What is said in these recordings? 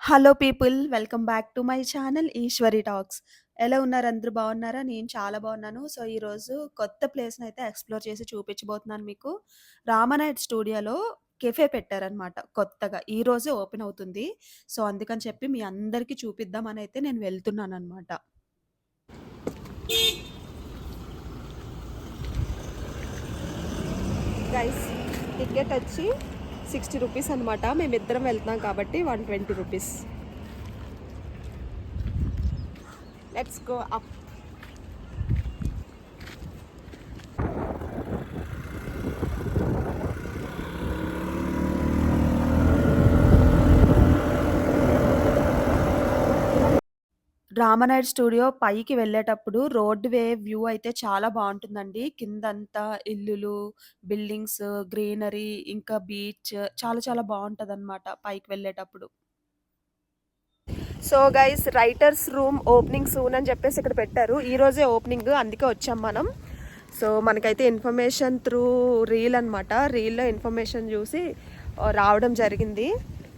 Hello people, welcome back to my channel Eshwari talks. ఎలా ఉన్నారు? అందరూ బాగున్నారా? నేను చాలా బాగున్నాను. సో, ఈరోజు కొత్త ప్లేస్‌ని అయితే ఎక్స్‌ప్లోర్ చేసి చూపించబోతున్నాను మీకు. రామానాయుడు స్టూడియోలో కెఫే పెట్టారనమాట కొత్తగా. ఈరోజే ఓపెన్ అవుతుంది. సో, అందుకని చెప్పి మీ అందరికీ చూపిద్దామని అయితే నేను వెళ్తున్నాననమాట. గైస్, టికెట్ వచ్చి 60 రూపీస్ అనమాట. మేమిద్దరం వెళ్తున్నాం కాబట్టి 120 rupees. Let's go up. Ramanaidu studio పైకి వెళ్ళేటప్పుడు రోడ్ వే వ్యూ అయితే చాలా బావుంటుందండి. కిందంతా ఇల్లులు, బిల్డింగ్స్, గ్రీనరీ, ఇంకా బీచ్ చాలా చాలా బావుంటదనమాట పైకి వెళ్ళేటప్పుడు. So guys, writers room opening soon అని చెప్పేసి ఇక్కడ పెట్టారు. ఈరోజే ఓపెనింగ్, అందుకే వచ్చాం మనం. సో మనకైతే ఇన్ఫర్మేషన్ త్రూ రీల్ అనమాట. రీల్లో ఇన్ఫర్మేషన్ చూసి రావడం జరిగింది.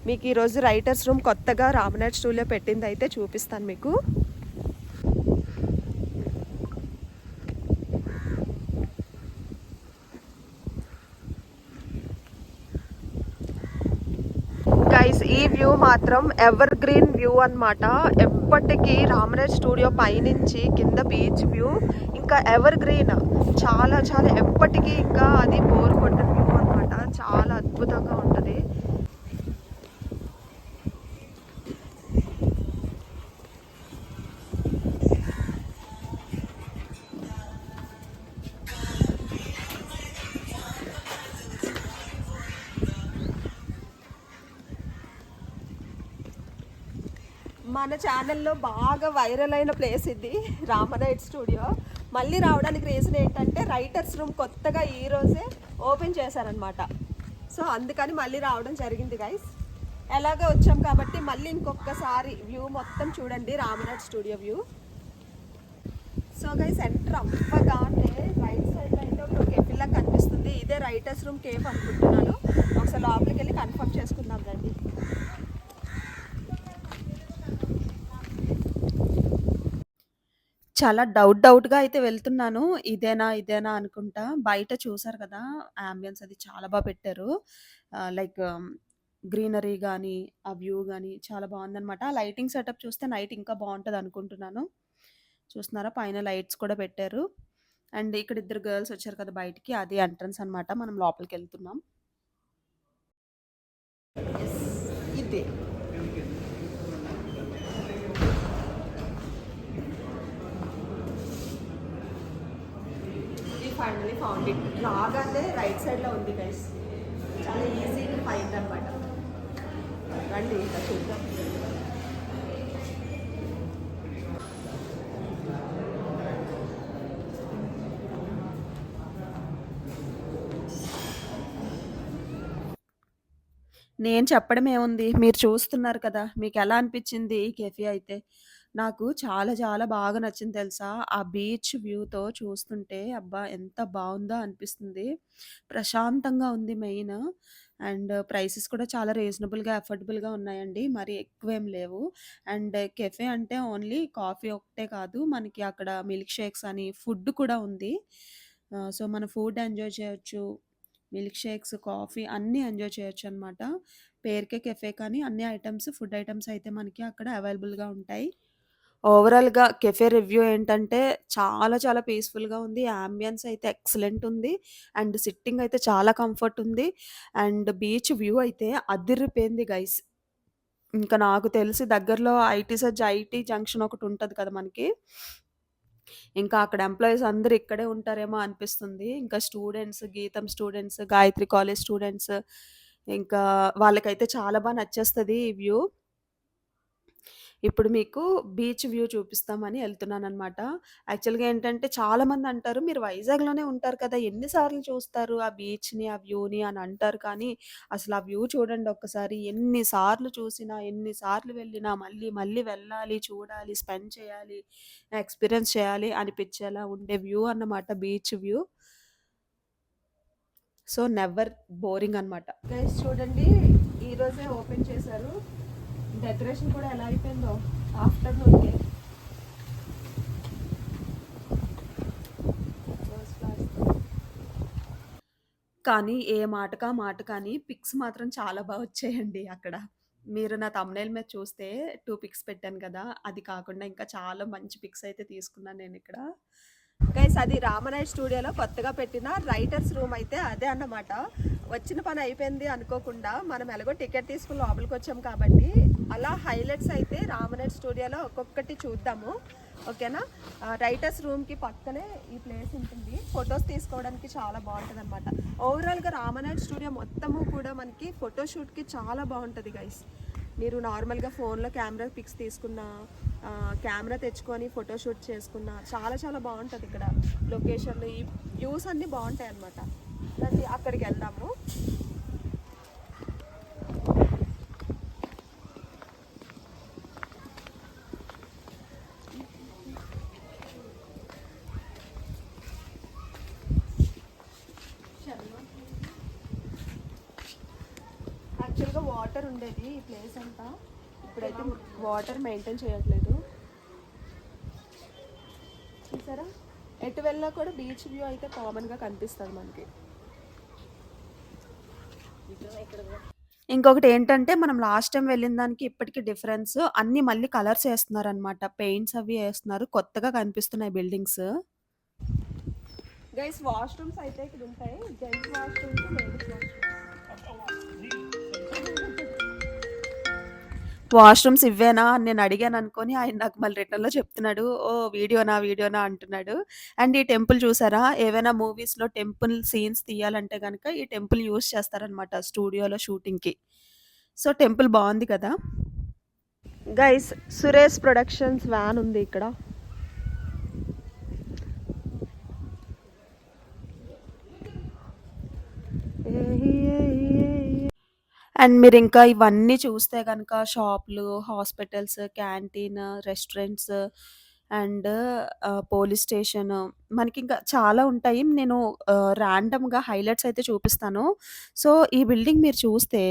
మీకు ఈరోజు రైటర్స్ రూమ్ కొత్తగా రామనాయుడు స్టూడియో పెట్టింది అయితే చూపిస్తాను మీకు. గైస్, ఈ వ్యూ మాత్రం ఎవర్ గ్రీన్ వ్యూ అనమాట. ఎప్పటికీ రామనాయుడు స్టూడియో పైనుంచి కింద బీచ్ వ్యూ ఇంకా ఎవర్ గ్రీన్, చాలా చాలా ఎప్పటికీ ఇంకా అది బోర్ కొట్టని వ్యూ అనమాట. చాలా అద్భుతంగా ఉంటుంది. మన ఛానల్లో బాగా వైరల్ అయిన ప్లేస్ ఇది, రామనాయుడు స్టూడియో. మళ్ళీ రావడానికి రీజన్ ఏంటంటే రైటర్స్ రూమ్ కొత్తగా ఈరోజే ఓపెన్ చేశారనమాట. సో అందుకని మళ్ళీ రావడం జరిగింది గైస్. ఎలాగో వచ్చాం కాబట్టి మళ్ళీ ఇంకొకసారి వ్యూ మొత్తం చూడండి, Rama Naidu studio view. So guys, enter అవ్వగానే రైట్ సైడ్ అయితే ఒక కేఫ్ లా కనిపిస్తుంది. ఇదే రైటర్స్ రూమ్ కేఫ్ అనుకుంటున్నాను. ఒకసారి లోపలికి వెళ్ళి కన్ఫర్మ్ చేసుకుందాం రండి. చాలా డౌట్‌గా అయితే వెళ్తున్నాను. ఇదేనా అనుకుంటా. బయట చూసారు కదా! యాంబియన్స్ అది చాలా పెట్టారు. లైక్ గ్రీనరీ గానీ, ఆ వ్యూ గానీ చాలా బావుందనమాట. లైటింగ్ సెటప్ చూస్తే నైట్ ఇంకా బావుంటదనుకుంటున్నాను. చూస్తున్నారా? పైన లైట్స్ కూడా పెట్టారు. అండ్ ఇక్కడ ఇద్దరు గర్ల్స్ వచ్చారు కదా బయటికి. అది ఎంట్రన్స్ అనమాట. మనం లోపలికెళ్తున్నాం. యెస్, ఇదే. Finally found it. రాగానే రైట్ సైడ్లో ఉంది గైస్. చాలా ఈజీగా ఫైండ్ అనమాట. రండి ఇంకా చూద్దాం. నేను చెప్పడం ఏముంది, మీరు చూస్తున్నారు కదా! మీకెలా అనిపిచ్చింది ఈ కెఫే అయితే? నాకు చాలా చాలా బాగా నచ్చింది తెలుసా! ఆ బీచ్ వ్యూతో చూస్తుంటే అబ్బా! ఎంత బావుందో అనిపిస్తుంది. ప్రశాంతంగా ఉంది మెయిన్. అండ్ ప్రైసెస్ కూడా చాలా రీజనబుల్‌గా, అఫోర్డబుల్‌గా ఉన్నాయండి. మరి ఎక్కువేం లేవు. అండ్ కెఫే అంటే ఓన్లీ కాఫీ ఒకటే కాదు, మనకి అక్కడ మిల్క్ షేక్స్ అని ఫుడ్ కూడా ఉంది. సో, మన ఫుడ్ ఎంజాయ్ చేయొచ్చు. మిల్క్ షేక్స్, కాఫీ అన్నీ ఎంజాయ్ చేయొచ్చనమాట. పేరుకే కెఫే కానీ అన్ని ఐటెమ్స్, ఫుడ్ ఐటెమ్స్ అయితే మనకి అక్కడ అవైలబుల్‌గా ఉంటాయి. ఓవరాల్‌గా కెఫే రివ్యూ ఏంటంటే చాలా చాలా పీస్‌ఫుల్‌గా ఉంది. యాంబియన్స్ అయితే ఎక్సలెంట్ ఉంది. అండ్ సిట్టింగ్ అయితే చాలా కంఫర్ట్ ఉంది. అండ్ బీచ్ వ్యూ అయితే అదిరిపోయింది గైస్. ఇంకా నాకు తెలిసి దగ్గరలో ఐటీ జంక్షన్ ఒకటి ఉంటది కదా మనకి. ఇంకా అక్కడ ఎంప్లాయీస్ అందరూ ఇక్కడే ఉంటారేమో అనిపిస్తుంది. ఇంకా స్టూడెంట్స్, గీతం స్టూడెంట్స్, గాయత్రి కాలేజ్ స్టూడెంట్స్, ఇంకా వాళ్ళకైతే చాలా నచ్చేస్తది ఈ వ్యూ. ఇప్పుడు మీకు బీచ్ వ్యూ చూపిస్తామని ఎళ్తున్నాననమాట. యాక్చువల్‌గా ఏంటంటే చాలామంది అంటారు, "మీరు వైజాగ్‌లోనే ఉంటారు కదా! ఎన్ని సార్లు చూస్తారు ఆ బీచ్‌ని, ఆ వ్యూని" అని అంటారు. కానీ అసలు ఆ వ్యూ చూడండి ఒక్కసారి. ఎన్ని సార్లు చూసినా, ఎన్ని సార్లు వెళ్ళినా మళ్ళీ మళ్ళీ వెళ్ళాలి, చూడాలి, స్పెండ్ చేయాలి, ఎక్స్‌పీరియన్స్ చేయాలి అనిపిచ్చేలా ఉండే వ్యూ అన్నమాట beach view. So, never boring అనమాట. గైస్ చూడండి, ఈరోజే ఓపెన్ చేశారు. డెకరేషన్ కూడా ఎలా అయిపోయిందో ఆఫ్టర్నూన్‌కి. రోజ్ ఫ్లవర్స్‌తో. కానీ ఏ మాటకా మాట కానీ పిక్స్ మాత్రం చాలా వచ్చాయండి అక్కడ. మీరు నా థంబ్‌నెయిల్ మీద చూస్తే 2 పిక్స్ పెట్టాను కదా! అది కాకుండా ఇంకా చాలా మంచి పిక్స్ అయితే తీసుకున్నాను నేనిక్కడ. గైస్ అది రామనాయుడు స్టూడియోలో కొత్తగా పెట్టిన రైటర్స్ రూమ్ అయితే అదే అన్నమాట. వచ్చిన పని అయిపోయింది అనుకోకుండా మనం ఎలాగో టికెట్ తీసుకుని లోపలికి వచ్చాం కాబట్టి అలా హైలైట్స్ అయితే రామనాయుడు స్టూడియోలో ఒక్కొక్కటి చూద్దాము. ఓకేనా? రైటర్స్ రూమ్కి పక్కనే ఈ ప్లేస్ ఉంటుంది. ఫొటోస్ తీసుకోవడానికి చాలా బాగుంటుంది అనమాట. ఓవరాల్గా రామనాయుడు స్టూడియో మొత్తము కూడా మనకి ఫోటోషూట్కి చాలా బాగుంటుంది గైస్. మీరు నార్మల్గా ఫోన్లో కెమెరా పిక్స్ తీసుకున్న, కెమెరా తెచ్చుకొని ఫోటోషూట్ చేసుకున్న చాలా చాలా బాగుంటుంది ఇక్కడ. లొకేషన్, ఈ వ్యూస్ అన్నీ బాగుంటాయి అన్నమాట. రండి అక్కడికి వెళ్దాము. యాక్చువల్గా వాటర్ ఉండేది ఈ ప్లేస్ అంతా, ఇప్పుడైతే వాటర్ మెయింటైన్ చేయట్లేదు. చూసారా, ఎటు వెళ్ళినా కూడా బీచ్ వ్యూ అయితే కామన్గా కనిపిస్తుంది మనకి. ఇంకొకటి ఏంటంటే మనం లాస్ట్ టైం వెళ్ళిన దానికి ఇప్పటికి డిఫరెన్స్, అన్నీ మళ్ళీ కలర్స్ వేస్తున్నారనమాట. పెయింట్స్ అవి వేస్తున్నారు, కొత్తగా కనిపిస్తున్నాయి బిల్డింగ్స్. గైస్ వాష్రూమ్స్ అయితే ఇక్కడ ఉంటాయి. జెంట్స్ వాష్రూమ్స్, లేడీస్ వాష్రూమ్స్ ఇవ్వేనా అని నేను అడిగాను అనుకోని ఆయన నాకు మళ్ళీ రిటర్న్‌లో చెప్తున్నాడు. ఓహ్! వీడియోనా అంటున్నాడు. అండ్ ఈ టెంపుల్ చూసారా? ఏవైనా మూవీస్‌లో టెంపుల్ సీన్స్ తీయాలంటే గనక ఈ టెంపుల్ యూజ్ చేస్తారనమాట స్టూడియోలో షూటింగ్‌కి. సో, టెంపుల్ బావుంది కదా! గైస్ సురేష్ ప్రొడక్షన్స్ వ్యాన్ ఉంది ఇక్కడ. అండ్ మీరు ఇంకా ఇవన్నీ చూస్తే గనక షాపులు, hospitals, canteen, restaurants and police station, మనకింకా చాలా ఉంటాయి. నేను ర్యాండమ్‌గా హైలైట్స్ అయితే చూపిస్తాను. సో, ఈ బిల్డింగ్ మీరు చూస్తే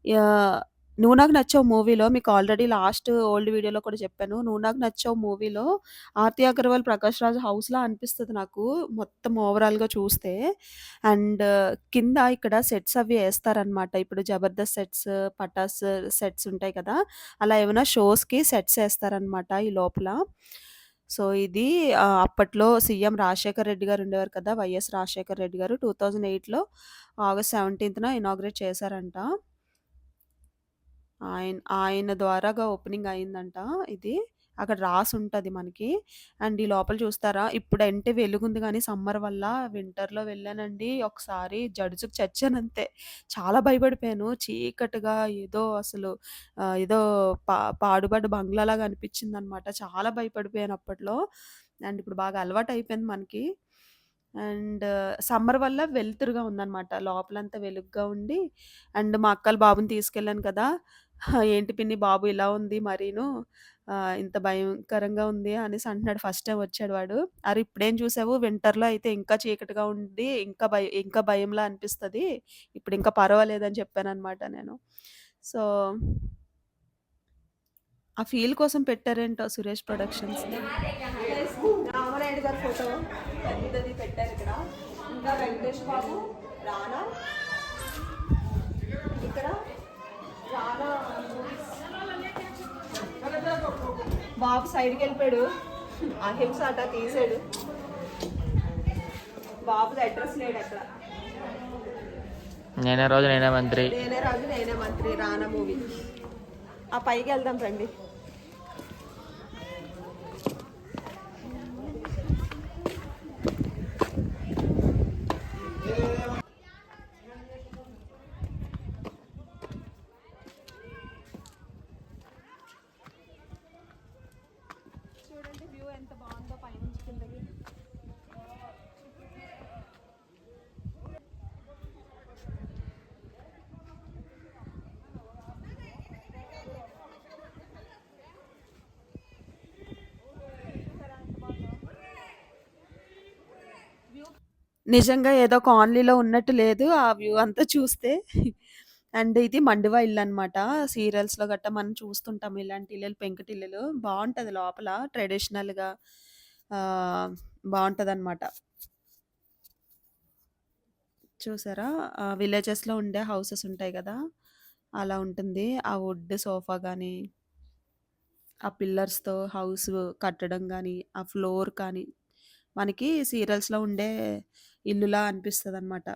ఆహ్, 'నువ్వు నాకు నచ్చావు' మూవీలో మీకు ఆల్రెడీ లాస్ట్ ఓల్డ్ వీడియోలో కూడా చెప్పాను. 'నువ్వు నాకు నచ్చావు' మూవీలో ఆర్తి అగర్వాల్, ప్రకాష్ రాజ్ హౌస్‌లా అనిపిస్తది నాకు మొత్తం ఓవరాల్‌గా చూస్తే. అండ్ కింద ఇక్కడ సెట్స్ అవి ఏస్తారనమాట. ఇప్పుడు 'జబర్దస్త్' సెట్స్, 'పటాస్' సెట్స్ ఉంటాయి కదా! అలా ఏమైనా షోస్‌కి సెట్స్ ఏస్తారనమాట ఈ లోపల. సో, ఇది అప్పట్లో సీఎం రాజశేఖర్ రెడ్డి గారు ఉండేవారు కదా! వైఎస్ రాజశేఖర్ రెడ్డి గారు 2008లో ఆగస్ట్ 17న ఇనాగ్రేట్ చేశారంట. ఆయన ద్వారాగా ఓపెనింగ్ అయిందంట ఇది. అక్కడ రాసుంటది మనకి. అండ్ ఈ లోపల చూస్తారా, ఇప్పుడంటే వెలుగుంది గానీ సమ్మర్ వల్ల వింటర్‌లో వెళ్ళానండి. ఒకసారి జడుసుకు చచ్చానంతే. చాలా భయపడిపోయాను. చీకటిగా ఏదో అసలు ఏదో పాడుబడ్డ బంగ్లాలాగా అనిపించిందనమాట. చాలా భయపడిపోయాను అప్పట్లో. అండ్ ఇప్పుడు బాగా అలవాటయిపోయింది మనకి. అండ్ సమ్మర్ వల్ల వెలుతురుగా ఉందనమాట. లోపలంతా వెలుగ్గా ఉండి అండ్ మా అక్కల బాబుని తీసుకెళ్ళాను కదా! "ఏంటి పిన్ని బాబు ఇలా ఉంది మరీను, ఇంత భయంకరంగా ఉంది" అనేసి అంటున్నాడు. ఫస్ట్ టైమ్ వచ్చాడు వాడు. "అరె! ఇప్పుడేం చూసావు, వింటర్‌లో అయితే ఇంకా చీకటిగా ఉండి ఇంకా భయంలా అనిపిస్తది. ఇప్పుడు ఇంకా పర్వాలేదని" చెప్పాననమాట నేను. సో, ఆ ఫీల్ కోసం పెట్టారేంటో సురేష్ ప్రొడక్షన్స్‌ని. రామానాయుడు గారి ఫోటో పెద్దది పెట్టారిక్కడ. ఇంకా వెంకటేష్ బాబు, రానా, ఇక్కడ రానా బాబు సైడ్కి వెళ్ళిపోయాడు. అహింస అట తీసాడు. బాబుది అడ్రస్ లేడు అక్కడ. నేనే రాజు నేనే మంత్రి, నేనే రాజు నేనే మంత్రి రానా మూవీ. ఆ పైకి వెళ్దాం రండి. చూడండి వ్యూ ఎంత బాగుందో పైనుంచి కిందకి. నిజంగా ఏదో కాలనీలో ఉన్నట్టు లేదు ఆ వ్యూ అంతా చూస్తే. అండ్ ఇది మండువా ఇల్లనమాట. సీరియల్స్‌లో గట్టా మనం చూస్తుంటాం ఇలాంటి ఇల్లులు, పెంకుటిల్లులు. బావుంటది లోపల ట్రెడిషనల్‌గా ఆహ్, బావుంటదనమాట. చూసారా? విలేజెస్‌లో ఉండే హౌసెస్ ఉంటాయి గదా! అలా ఉంటుంది. ఆ వుడ్ సోఫా గానీ, ఆ పిల్లర్స్‌తో హౌస్ కట్టడం గానీ, ఆ ఫ్లోర్ కానీ, మనకి సీరియల్స్‌లో ఉండే ఇల్లులా అనిపిస్తదనమాట.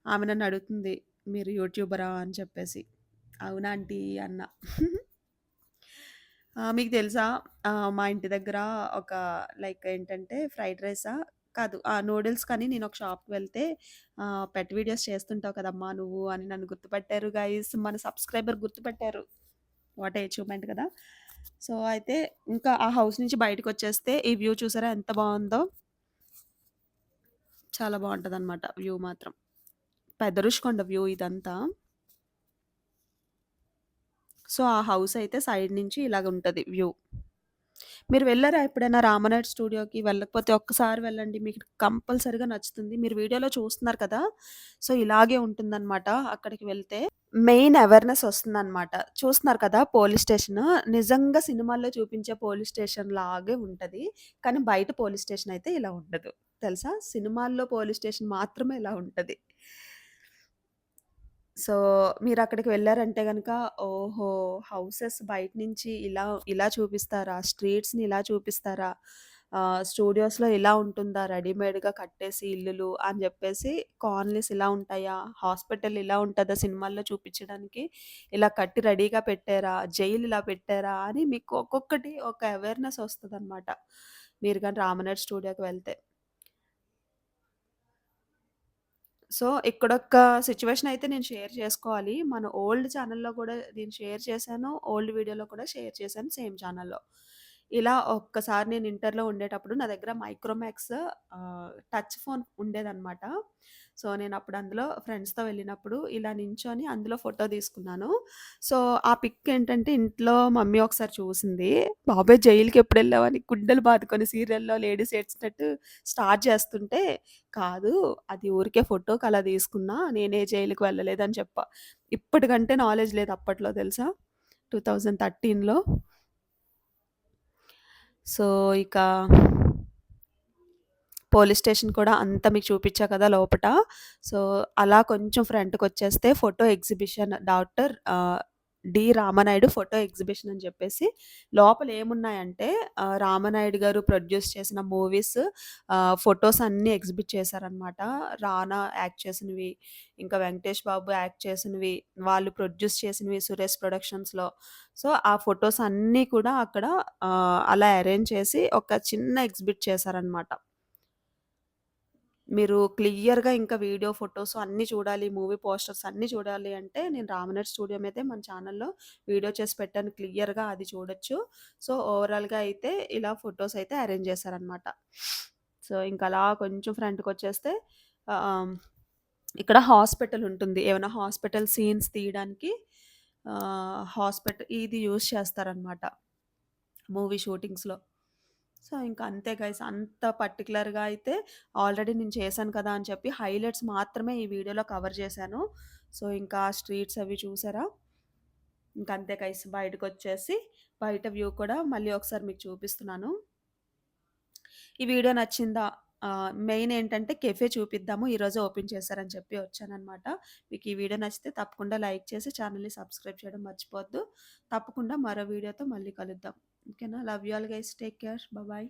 ఆమె నన్నడుగుతుంది, "మీరు యూట్యూబరా?" అని చెప్పేసి. "అవునా ఆంటీ" అన్నా. మీకు తెలుసా మా ఇంటి దగ్గర ఒక లైక్ ఏంటంటే ఫ్రైడ్ రైసా? కాదు. నూడిల్స్ కానీ నేనొక షాప్‌కి వెళ్తే పెట్ వీడియోస్ చేస్తుంటావు కదమ్మా నువ్వు అని నన్ను గుర్తుపట్టారు గైస్. మన సబ్స్క్రైబర్ గుర్తుపట్టారు. వాట్ ఏ అచీవ్‌మెంట్ కదా! సో, అయితే ఇంకా ఆ హౌస్ నుంచి బయటకొచ్చేస్తే ఈ వ్యూ చూసారా ఎంత బావుందో? చాలా బావుంటదనమాట వ్యూ మాత్రం. పెద్ద రుషికొండ వ్యూ ఇదంతా. సో, ఆ హౌస్ అయితే సైడ్ నుంచి ఇలాగుంటది వ్యూ. మీరు వెళ్లారా ఎప్పుడైనా రామనాయుడు స్టూడియోకి? వెళ్ళకపోతే ఒక్కసారి వెళ్ళండి. మీకు కంపల్సరీగా నచ్చుతుంది. మీరు వీడియోలో చూస్తున్నారు కదా! సో, ఇలాగే ఉంటుందనమాట అక్కడికి వెళ్తే. మెయిన్ అవేర్‌నెస్ ఒస్తుందనమాట. చూస్తున్నారు కదా! Police station. నిజంగా సినిమాల్లో చూపించే పోలీస్ స్టేషన్ లాగే ఉంటది. కానీ బయట పోలీస్ స్టేషన్ అయితే ఇలా ఉండదు. తెలుసా? సినిమాల్లో పోలీస్ స్టేషన్ మాత్రమే ఇలా ఉంటది. సో, మీరక్కడికి వెళ్లారంటే గనక, ఓహో! హౌసెస్ బయట నుంచి ఇలా చూపిస్తారా? స్ట్రీట్స్‌ని ఇలా చూపిస్తారా? స్టూడియోస్‌లో ఇలా ఉంటుందా? రెడీమేడ్‌గా కట్టేసి ఇల్లులు అని జెప్పేసి, కాలనీస్ ఇలా ఉంటాయా? హాస్పిటల్ ఇలా ఉంటదా సినిమాల్లో చూపిచ్చడానికి? ఇలా కట్టి రెడీగా పెట్టారా? జైలు ఇలా పెట్టారా? అని మీకు ఒక్కొక్కటి ఒక అవేర్‌నెస్ ఒస్తదనమాట. మీరు గాని రామనాయుడు స్టూడియోకి వెళ్తే. సో, ఇక్కడొక సిట్యుయేషన్ అయితే నేను షేర్ చేసుకోవాలి. మన ఓల్డ్ ఛానెల్‌లో గూడా నేను షేర్ చేశాను. ఓల్డ్ వీడియోలో కూడా షేర్ చేశాను సేమ్ ఛానెల్‌లో. ఇలా ఒక్కసారి నేను ఇంటర్‌లో ఉండేటప్పుడు నా దగ్గర మైక్రోమాక్స్ టచ్ ఫోన్ ఉండేదనమాట. సో, నేనప్పుడు అందులో ఫ్రెండ్స్‌తో వెళ్ళినప్పుడు ఇలా నించొని అందులో ఫోటో తీసుకున్నాను. సో, ఆ పిక్ ఏంటంటే ఇంట్లో మమ్మీ ఒకసారి చూసింది. "బాబోయ్! జైలుకెప్పుడెళ్ళావని" గుండెలు బాదుకొని సీరియల్‌లో లేడీస్ ఏడ్చినట్టు స్టార్ట్ చేస్తుంటే కాదు. అది ఊరికే ఫోటోకి అలా తీసుకున్నా. నేనే జైలుకి వెళ్ళలేదని చెప్పా. ఇప్పటికంటే నాలెడ్జ్ లేదు అప్పట్లో తెలుసా? 2013లో. సో, ఇక పోలీస్ స్టేషన్ కూడా అంతా మీకు చూపిచ్చా కదా లోపట. సో, అలా కొంచెం ఫ్రంట్‌కొచ్చేస్తే photo exhibition D. Ramanaidu photo exhibition అని చెప్పేసి లోపల ఏమున్నాయంటే రామనాయుడు గారు ప్రొడ్యూస్ చేసిన మూవీస్ ఫోటోస్ అన్నీ ఎగ్జిబిట్ చేశారనమాట. రానా యాక్ట్ చేసినవి, ఇంకా వెంకటేష్ బాబు యాక్ట్ చేసినవి, వాళ్ళు ప్రొడ్యూస్ చేసినవి సురేష్ ప్రొడక్షన్స్‌లో. సో, ఆ ఫోటోస్ అన్నీ కూడా అక్కడ అలా అరేంజ్ చేసి ఒక చిన్న ఎగ్జిబిట్ చేశారనమాట. మీరు క్లియర్‌గా ఇంకా వీడియో, ఫోటోస్ అన్నీ చూడాలి. మూవీ పోస్టర్స్ అన్నీ చూడాలి అంటే నేను రామనట్ స్టూడియో మీదే మన ఛానెల్‌లో వీడియో చేసి పెట్టాను క్లియర్‌గా అది చూడొచ్చు. సో, ఓవరాల్‌గా అయితే ఇలా ఫోటోస్ అయితే అరేంజ్ చేశారనమాట. సో, ఇంకలా కొంచెం ఫ్రంట్‌కొచ్చేస్తే ఆహ్, ఇక్కడ హాస్పిటల్ ఉంటుంది. ఏమైనా హాస్పిటల్ సీన్స్ తీయడానికి ఇది యూజ్ చేస్తారనమాట మూవీ షూటింగ్స్‌లో. సో, ఇంక అంతే గైస్. అంత పర్టిక్యులర్‌గా అయితే ఆల్రెడీ నేను చేశాను కదా అని చెప్పి హైలైట్స్ మాత్రమే ఈ వీడియోలో కవర్ చేశాను. సో, ఇంకా స్ట్రీట్స్ అవి చూసారా? ఇంకంతే గైస్. బయటకొచ్చేసి బయట వ్యూ కూడా మళ్ళీ ఒకసారి మీకు చూపిస్తున్నాను. ఈ వీడియో నచ్చిందా? మెయిన్ ఏంటంటే కెఫే చూపిద్దాము. ఈరోజే ఓపెన్ చేశారని చెప్పి వచ్చాననమాట. మీకు ఈ వీడియో నచ్చితే తప్పకుండా లైక్ చేసి ఛానెల్‌ని సబ్స్క్రైబ్ చేయడం మర్చిపోవద్దు. తప్పకుండా మరో వీడియోతో మళ్ళీ కలుద్దాం. ఓకేనా? Love you all guys. Take care. Bye.